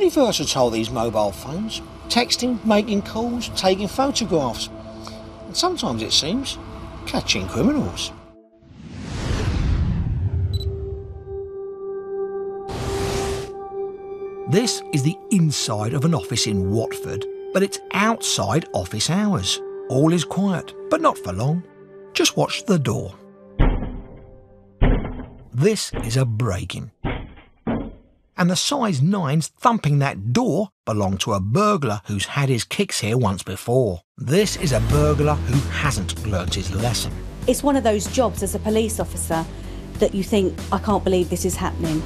Pretty versatile, these mobile phones. Texting, making calls, taking photographs. And sometimes, it seems, catching criminals. This is the inside of an office in Watford, but it's outside office hours. All is quiet, but not for long. Just watch the door. This is a break-in. And the size 9s thumping that door belong to a burglar who's had his kicks here once before. This is a burglar who hasn't learnt his lesson. It's one of those jobs as a police officer that you think, I can't believe this is happening.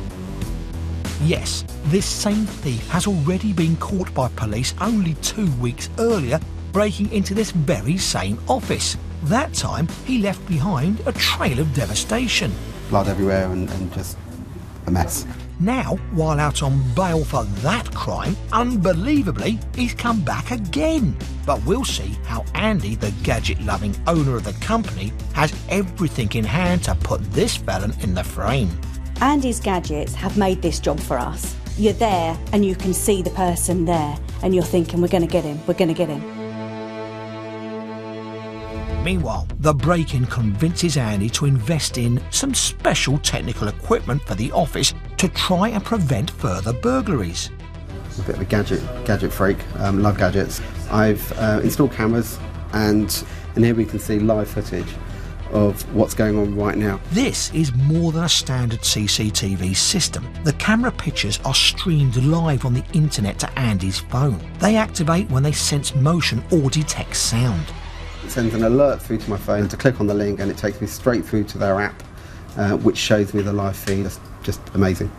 Yes, this same thief has already been caught by police only 2 weeks earlier, breaking into this very same office. That time, he left behind a trail of devastation. Blood everywhere and just a mess. Now, while out on bail for that crime, unbelievably, he's come back again. But we'll see how Andy, the gadget-loving owner of the company, has everything in hand to put this felon in the frame. Andy's gadgets have made this job for us. You're there and you can see the person there and you're thinking, we're going to get him, we're going to get him. Meanwhile, the break-in convinces Andy to invest in some special technical equipment for the office to try and prevent further burglaries. A bit of a gadget freak, love gadgets. I've installed cameras and here we can see live footage of what's going on right now. This is more than a standard CCTV system. The camera pictures are streamed live on the internet to Andy's phone. They activate when they sense motion or detect sound. It sends an alert through to my phone to click on the link and it takes me straight through to their app, which shows me the live feed. It's just amazing.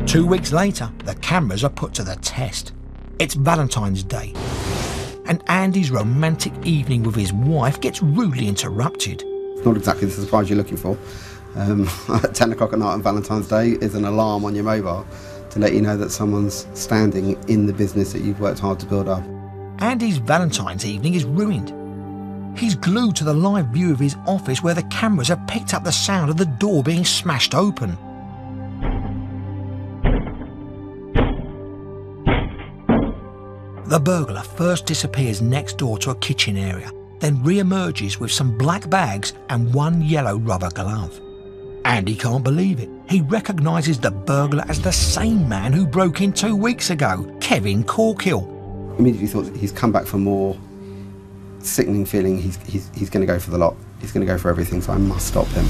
2 weeks later, the cameras are put to the test. It's Valentine's Day, and Andy's romantic evening with his wife gets rudely interrupted. It's not exactly the surprise you're looking for. At 10 o'clock at night on Valentine's Day is an alarm on your mobile to let you know that someone's standing in the business that you've worked hard to build up. Andy's Valentine's evening is ruined. He's glued to the live view of his office where the cameras have picked up the sound of the door being smashed open. The burglar first disappears next door to a kitchen area, then re-emerges with some black bags and one yellow rubber glove. Andy can't believe it. He recognises the burglar as the same man who broke in 2 weeks ago, Kevin Corkill. Immediately thought he's come back for more. Sickening feeling, he's going to go for the lot. He's going to go for everything, so I must stop him.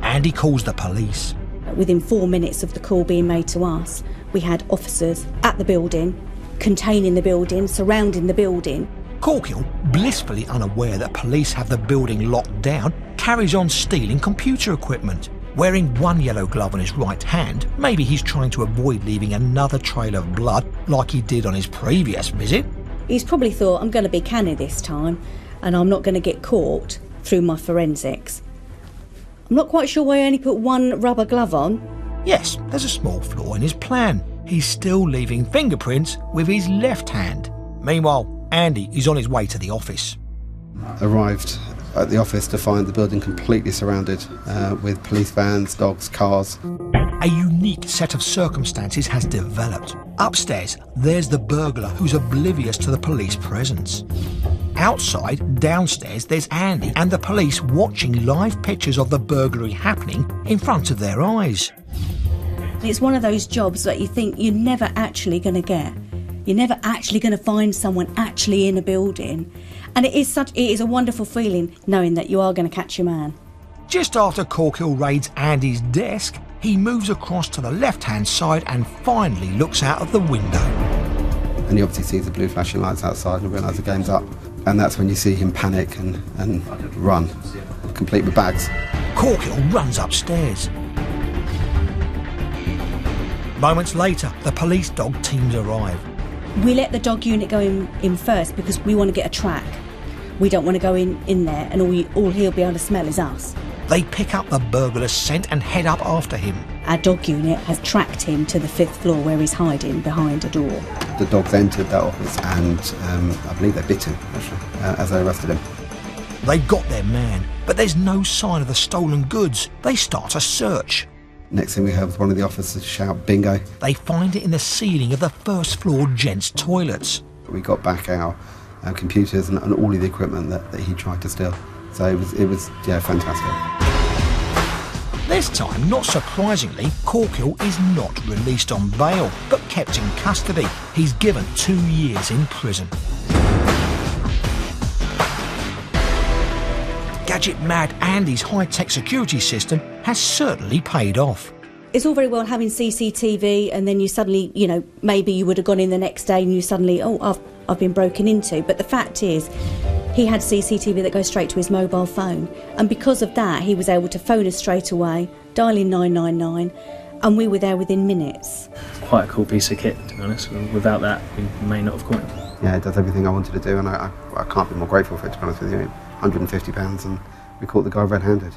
Andy calls the police. Within 4 minutes of the call being made to us, we had officers at the building, containing the building, surrounding the building. Corkill, blissfully unaware that police have the building locked down, carries on stealing computer equipment. Wearing one yellow glove on his right hand, maybe he's trying to avoid leaving another trail of blood like he did on his previous visit. He's probably thought, I'm going to be canny this time and I'm not going to get caught through my forensics. I'm not quite sure why I only put one rubber glove on. Yes, there's a small flaw in his plan. He's still leaving fingerprints with his left hand. Meanwhile, Andy is on his way to the office. Arrived at the office to find the building completely surrounded with police vans, dogs, cars. A unique set of circumstances has developed. Upstairs, there's the burglar who's oblivious to the police presence. Outside, downstairs, there's Andy and the police watching live pictures of the burglary happening in front of their eyes. It's one of those jobs that you think you're never actually going to get. You're never actually going to find someone actually in a building. And it is a wonderful feeling knowing that you are going to catch your man. Just after Corkill raids Andy's desk, he moves across to the left-hand side and finally looks out of the window. And he obviously sees the blue flashing lights outside and realises the game's up. And that's when you see him panic and run, complete with bags. Corkill runs upstairs. Moments later, the police dog teams arrive. We let the dog unit go in first because we want to get a track. We don't want to go in there and all he'll be able to smell is us. They pick up the burglar's scent and head up after him. Our dog unit has tracked him to the 5th floor where he's hiding behind a door. The dogs entered that office and I believe they bit him, actually, as they arrested him. They got their man, but there's no sign of the stolen goods. They start a search. Next thing we heard was one of the officers shout, "Bingo." They find it in the ceiling of the first floor gents' toilets. We got back our computers and all of the equipment that he tried to steal. So it was fantastic. This time, not surprisingly, Corkill is not released on bail, but kept in custody. He's given 2 years in prison. Gadget mad Andy's high-tech security system has certainly paid off. It's all very well having CCTV and then you suddenly, maybe you would have gone in the next day and you suddenly, I've been broken into. But the fact is, he had CCTV that goes straight to his mobile phone. And because of that, he was able to phone us straight away, dial in 999, and we were there within minutes. Quite a cool piece of kit, to be honest. Without that, we may not have caught him. Yeah, it does everything I wanted to do, and I can't be more grateful for it, to be honest with you. £150 and we caught the guy red-handed.